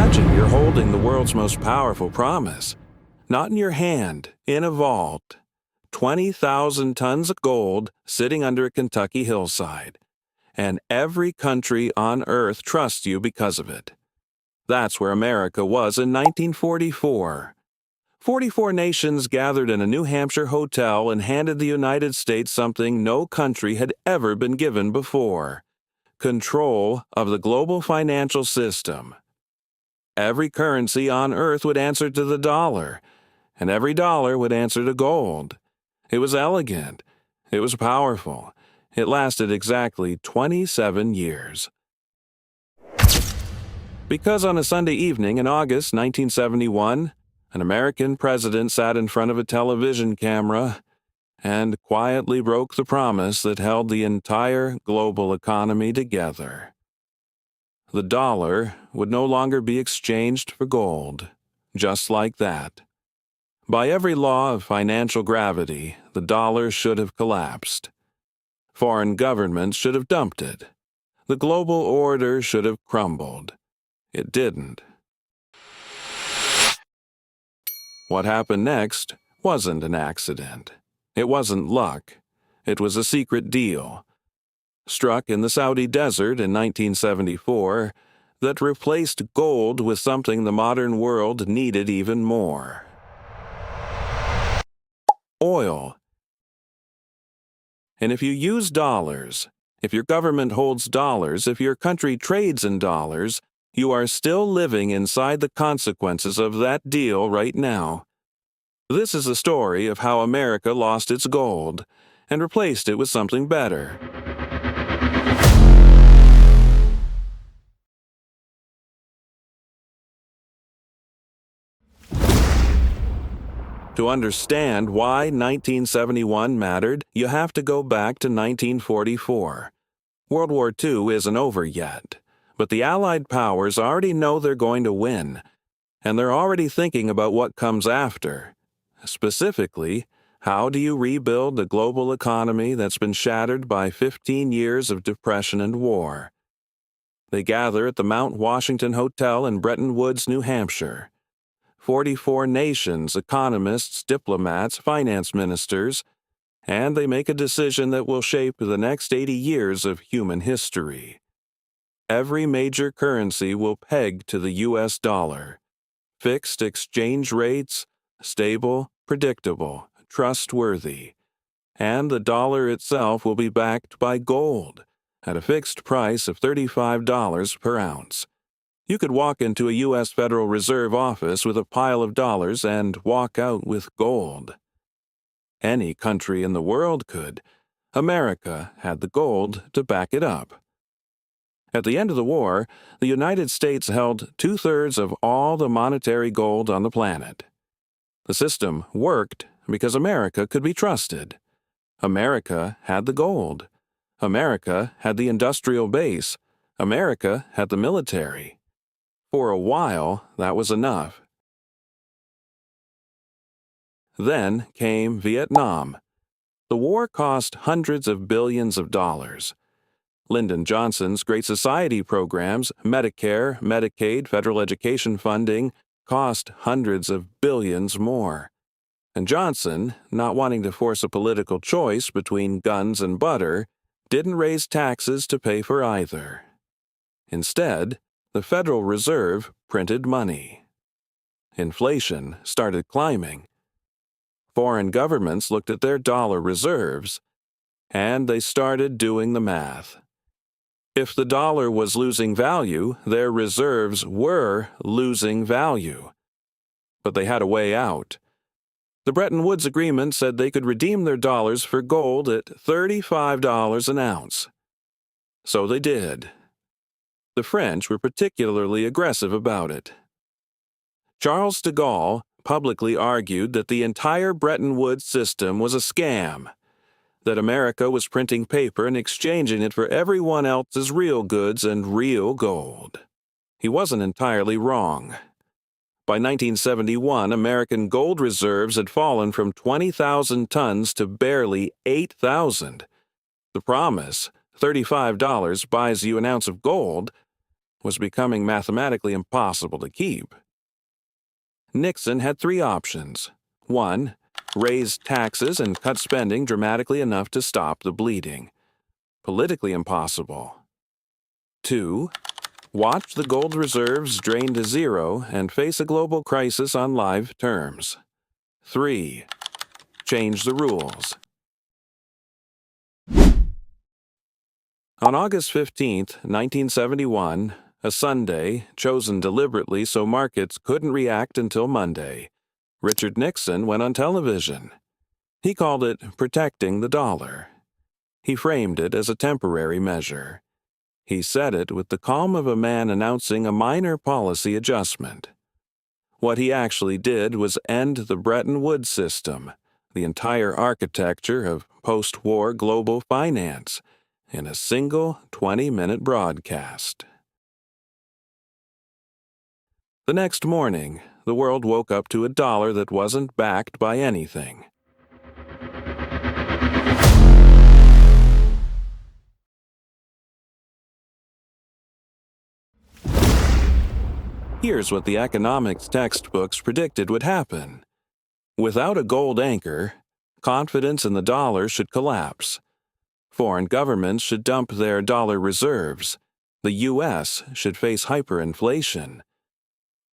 Imagine you're holding the world's most powerful promise. Not in your hand, in a vault. 20,000 tons of gold sitting under a Kentucky hillside. And every country on earth trusts you because of it. That's where America was in 1944. 44 nations gathered in a New Hampshire hotel and handed the United States something no country had ever been given before: control of the global financial system. Every currency on earth would answer to the dollar, and every dollar would answer to gold. It was elegant. It was powerful. It lasted exactly 27 years. Because on a Sunday evening in August 1971, an American president sat in front of a television camera and quietly broke the promise that held the entire global economy together. The dollar would no longer be exchanged for gold, just like that. By every law of financial gravity, the dollar should have collapsed. Foreign governments should have dumped it. The global order should have crumbled. It didn't. What happened next wasn't an accident. It wasn't luck. It was a secret deal, struck in the Saudi desert in 1974, that replaced gold with something the modern world needed even more: oil. And if you use dollars, if your government holds dollars, if your country trades in dollars, you are still living inside the consequences of that deal right now. This is the story of how America lost its gold and replaced it with something better. To understand why 1971 mattered, you have to go back to 1944. World War II isn't over yet, but the Allied powers already know they're going to win, and they're already thinking about what comes after. Specifically, how do you rebuild a global economy that's been shattered by 15 years of depression and war? They gather at the Mount Washington Hotel in Bretton Woods, New Hampshire. 44 nations, economists, diplomats, finance ministers, and they make a decision that will shape the next 80 years of human history. Every major currency will peg to the U.S. dollar. Fixed exchange rates, stable, predictable, trustworthy. And the dollar itself will be backed by gold at a fixed price of $35 per ounce. You could walk into a U.S. Federal Reserve office with a pile of dollars and walk out with gold. Any country in the world could. America had the gold to back it up. At the end of the war, the United States held 2/3 of all the monetary gold on the planet. The system worked because America could be trusted. America had the gold. America had the industrial base. America had the military. For a while, that was enough. Then came Vietnam. The war cost hundreds of billions of dollars. Lyndon Johnson's Great Society programs, Medicare, Medicaid, federal education funding, cost hundreds of billions more. And Johnson, not wanting to force a political choice between guns and butter, didn't raise taxes to pay for either. Instead, the Federal Reserve printed money. Inflation started climbing. Foreign governments looked at their dollar reserves, and they started doing the math. If the dollar was losing value, their reserves were losing value. But they had a way out. The Bretton Woods Agreement said they could redeem their dollars for gold at $35 an ounce. So they did. The French were particularly aggressive about it. Charles de Gaulle publicly argued that the entire Bretton Woods system was a scam, that America was printing paper and exchanging it for everyone else's real goods and real gold. He wasn't entirely wrong. By 1971, American gold reserves had fallen from 20,000 tons to barely 8,000. The promise, $35 buys you an ounce of gold, was becoming mathematically impossible to keep. Nixon had three options. 1. Raise taxes and cut spending dramatically enough to stop the bleeding. Politically impossible. 2. Watch the gold reserves drain to zero and face a global crisis on live terms. 3. Change the rules. On August 15, 1971, a Sunday, chosen deliberately so markets couldn't react until Monday, Richard Nixon went on television. He called it protecting the dollar. He framed it as a temporary measure. He said it with the calm of a man announcing a minor policy adjustment. What he actually did was end the Bretton Woods system, the entire architecture of post-war global finance, in a single 20-minute broadcast. The next morning, the world woke up to a dollar that wasn't backed by anything. Here's what the economics textbooks predicted would happen. Without a gold anchor, confidence in the dollar should collapse. Foreign governments should dump their dollar reserves. The U.S. should face hyperinflation.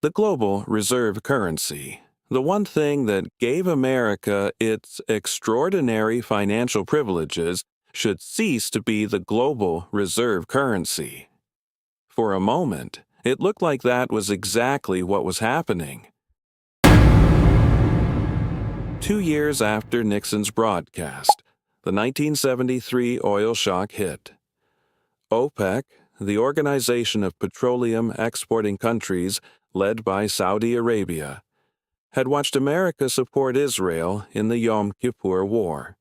The global reserve currency, the one thing that gave America its extraordinary financial privileges, should cease to be the global reserve currency. For a moment, it looked like that was exactly what was happening. 2 years after Nixon's broadcast, the 1973 oil shock hit. OPEC, the Organization of Petroleum Exporting Countries led by Saudi Arabia, had watched America support Israel in the Yom Kippur War.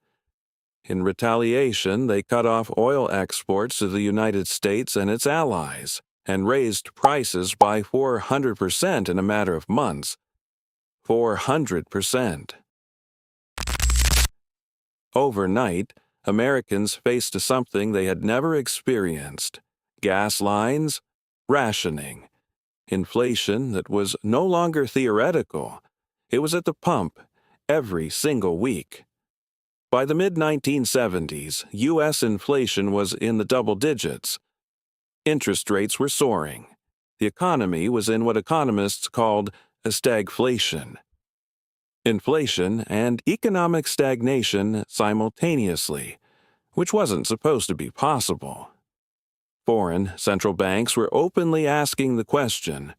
In retaliation, they cut off oil exports to the United States and its allies, and raised prices by 400% in a matter of months. 400%. Overnight, Americans faced something they had never experienced: gas lines, rationing, inflation that was no longer theoretical. It was at the pump every single week. By the mid-1970s, U.S. inflation was in the double digits. Interest rates were soaring. The economy was in what economists called a stagflation. Inflation and economic stagnation simultaneously, which wasn't supposed to be possible. Foreign central banks were openly asking the question,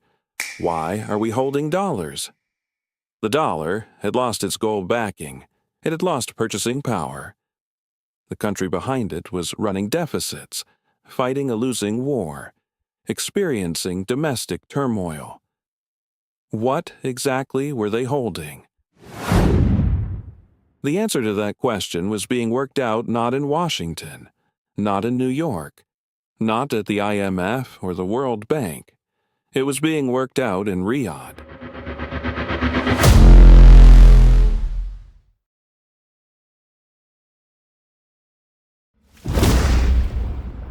why are we holding dollars? The dollar had lost its gold backing. It had lost purchasing power. The country behind it was running deficits, fighting a losing war, experiencing domestic turmoil. What exactly were they holding? The answer to that question was being worked out not in Washington, not in New York, not at the IMF or the World Bank. It was being worked out in Riyadh.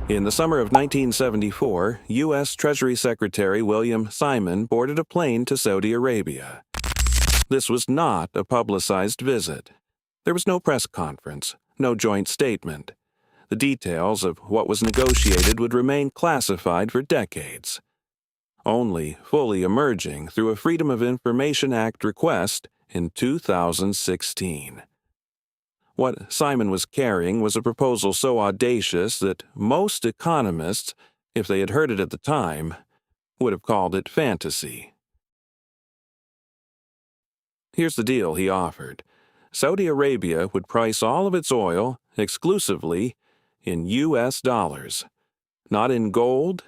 In the summer of 1974, U.S. Treasury Secretary William Simon boarded a plane to Saudi Arabia. This was not a publicized visit. There was no press conference, no joint statement. The details of what was negotiated would remain classified for decades. Only fully emerging through a Freedom of Information Act request in 2016. What Simon was carrying was a proposal so audacious that most economists, if they had heard it at the time, would have called it fantasy. Here's the deal he offered. Saudi Arabia would price all of its oil exclusively in U.S. dollars, not in gold,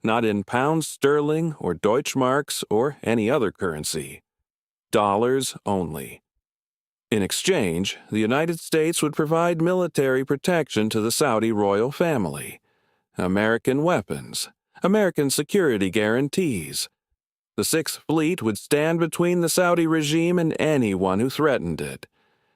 not in pounds sterling or Deutschmarks or any other currency. Dollars only. In exchange, the United States would provide military protection to the Saudi royal family, American weapons, American security guarantees. The Sixth Fleet would stand between the Saudi regime and anyone who threatened it.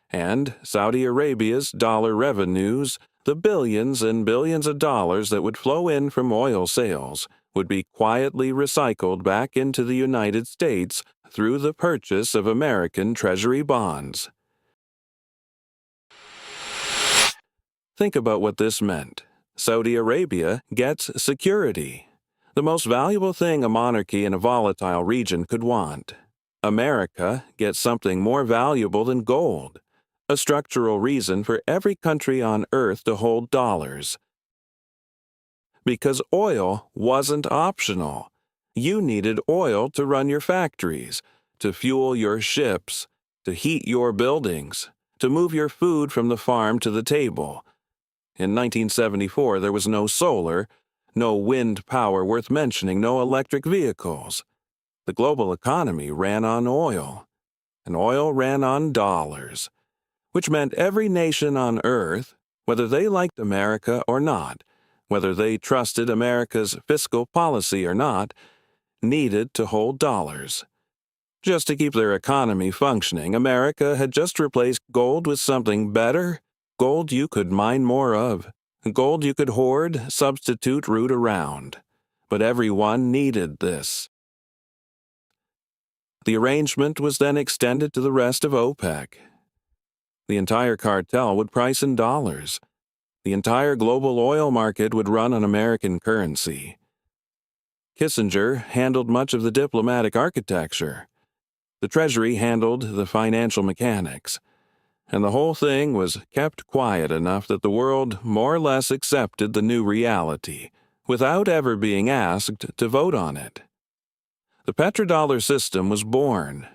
And Saudi Arabia's dollar revenues, the billions and billions of dollars that would flow in from oil sales, would be quietly recycled back into the United States through the purchase of American Treasury bonds. Think about what this meant. Saudi Arabia gets security, the most valuable thing a monarchy in a volatile region could want. America gets something more valuable than gold, a structural reason for every country on Earth to hold dollars. Because oil wasn't optional. You needed oil to run your factories, to fuel your ships, to heat your buildings, to move your food from the farm to the table. In 1974, there was no solar, no wind power worth mentioning, no electric vehicles. The global economy ran on oil, and oil ran on dollars, which meant every nation on Earth, whether they liked America or not, whether they trusted America's fiscal policy or not, needed to hold dollars. Just to keep their economy functioning, America had just replaced gold with something better, gold you could mine more of, gold you could hoard, substitute, root around. But everyone needed this. The arrangement was then extended to the rest of OPEC. The entire cartel would price in dollars. The entire global oil market would run on American currency. Kissinger handled much of the diplomatic architecture. The Treasury handled the financial mechanics. And the whole thing was kept quiet enough that the world more or less accepted the new reality, without ever being asked to vote on it. The petrodollar system was born.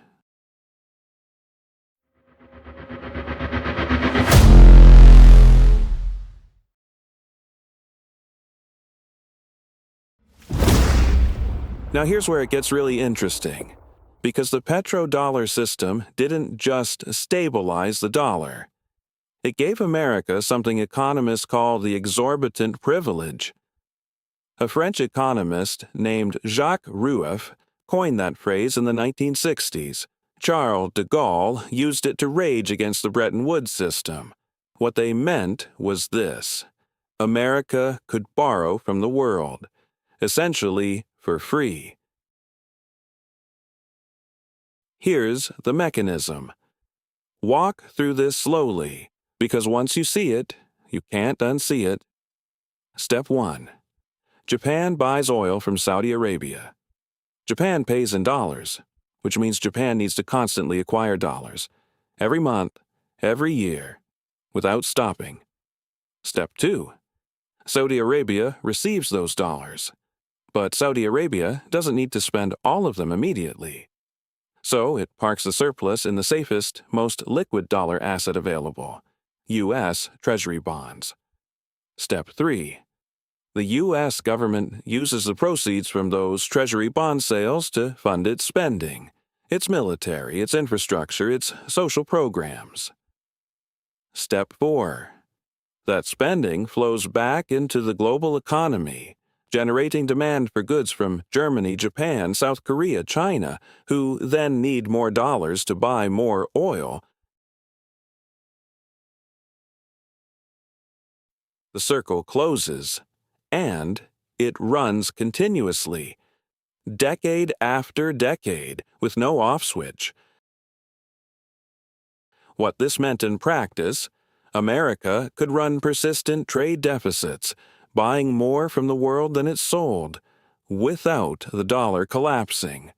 Now here's where it gets really interesting, because the petrodollar system didn't just stabilize the dollar. It gave America something economists call the exorbitant privilege. A French economist named Jacques Rueff coined that phrase in the 1960s. Charles de Gaulle used it to rage against the Bretton Woods system. What they meant was this: America could borrow from the world, essentially for free. Here's the mechanism. Walk through this slowly, because once you see it, you can't unsee it. Step 1. Japan buys oil from Saudi Arabia. Japan pays in dollars, which means Japan needs to constantly acquire dollars, every month, every year, without stopping. Step 2. Saudi Arabia receives those dollars. But Saudi Arabia doesn't need to spend all of them immediately. So it parks the surplus in the safest, most liquid dollar asset available, U.S. Treasury bonds. Step 3. The U.S. government uses the proceeds from those Treasury bond sales to fund its spending, its military, its infrastructure, its social programs. Step 4. That spending flows back into the global economy, generating demand for goods from Germany, Japan, South Korea, China, who then need more dollars to buy more oil. The circle closes, and it runs continuously, decade after decade, with no off switch. What this meant in practice: America could run persistent trade deficits, buying more from the world than it sold, without the dollar collapsing.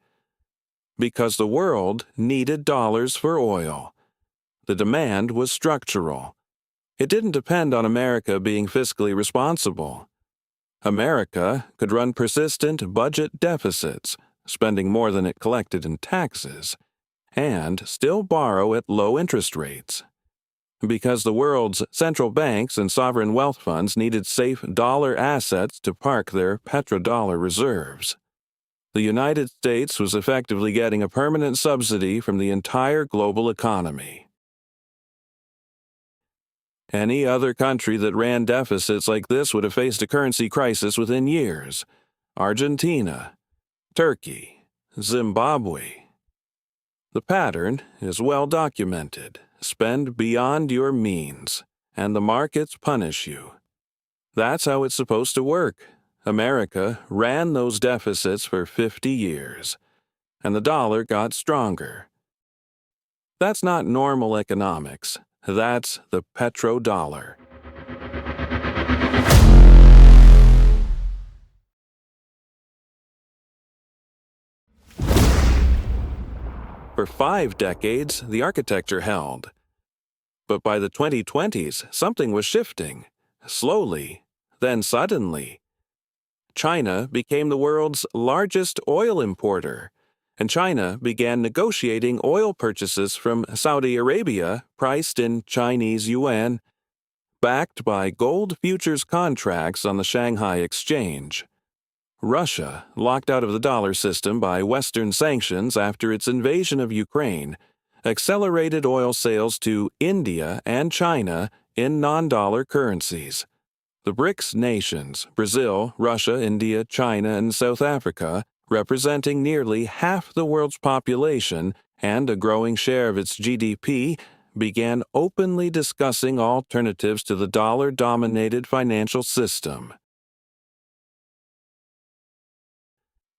Because the world needed dollars for oil. The demand was structural. It didn't depend on America being fiscally responsible. America could run persistent budget deficits, spending more than it collected in taxes, and still borrow at low interest rates. Because the world's central banks and sovereign wealth funds needed safe dollar assets to park their petrodollar reserves. The United States was effectively getting a permanent subsidy from the entire global economy. Any other country that ran deficits like this would have faced a currency crisis within years. Argentina, Turkey, Zimbabwe. The pattern is well documented. Spend beyond your means, and the markets punish you. That's how it's supposed to work. America ran those deficits for 50 years, and the dollar got stronger. That's not normal economics. That's the petrodollar. For 5 decades, the architecture held. But by the 2020s, something was shifting. Slowly, then suddenly. China became the world's largest oil importer, and China began negotiating oil purchases from Saudi Arabia priced in Chinese yuan, backed by gold futures contracts on the Shanghai Exchange. Russia, locked out of the dollar system by Western sanctions after its invasion of Ukraine, accelerated oil sales to India and China in non-dollar currencies. The BRICS nations, Brazil, Russia, India, China, and South Africa, representing nearly half the world's population and a growing share of its GDP, began openly discussing alternatives to the dollar-dominated financial system.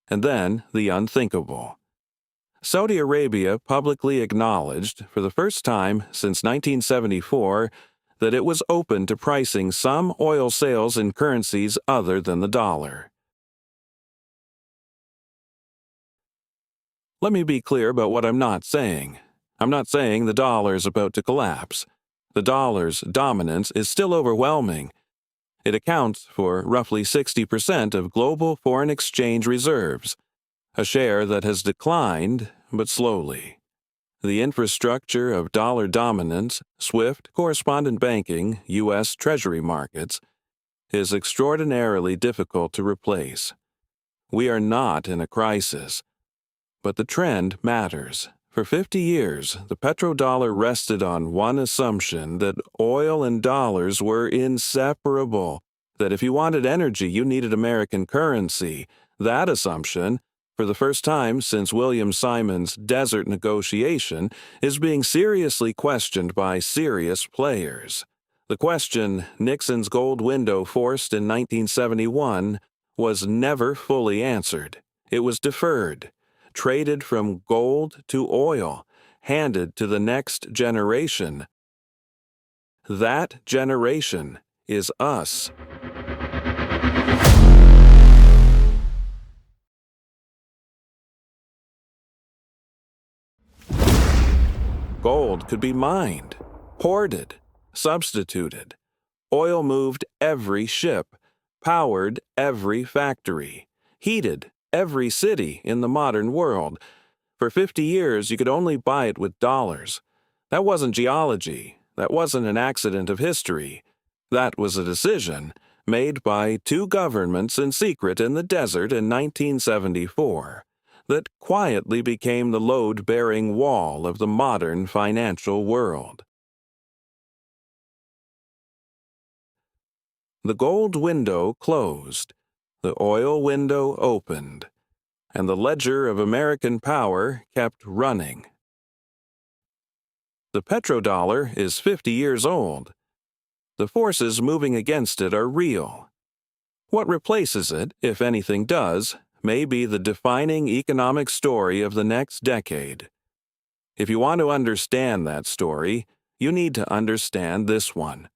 And then the unthinkable. Saudi Arabia publicly acknowledged, for the first time since 1974, that it was open to pricing some oil sales in currencies other than the dollar. Let me be clear about what I'm not saying. I'm not saying the dollar is about to collapse. The dollar's dominance is still overwhelming. It accounts for roughly 60% of global foreign exchange reserves, a share that has declined, but slowly. The infrastructure of dollar dominance, SWIFT, correspondent banking, U.S. Treasury markets, is extraordinarily difficult to replace. We are not in a crisis, but the trend matters. For 50 years, the petrodollar rested on one assumption that oil and dollars were inseparable, that if you wanted energy, you needed American currency. That assumption, for the first time since William Simon's desert negotiation, is being seriously questioned by serious players. The question Nixon's gold window forced in 1971 was never fully answered. It was deferred, traded from gold to oil, handed to the next generation. That generation is us. Gold could be mined, hoarded, substituted. Oil moved every ship, powered every factory, heated every city in the modern world. For 50 years, you could only buy it with dollars. That wasn't geology. That wasn't an accident of history. That was a decision made by 2 governments in secret in the desert in 1974 that quietly became the load-bearing wall of the modern financial world. The gold window closed. The oil window opened, and the ledger of American power kept running. The petrodollar is 50 years old. The forces moving against it are real. What replaces it, if anything does, may be the defining economic story of the next decade. If you want to understand that story, you need to understand this one.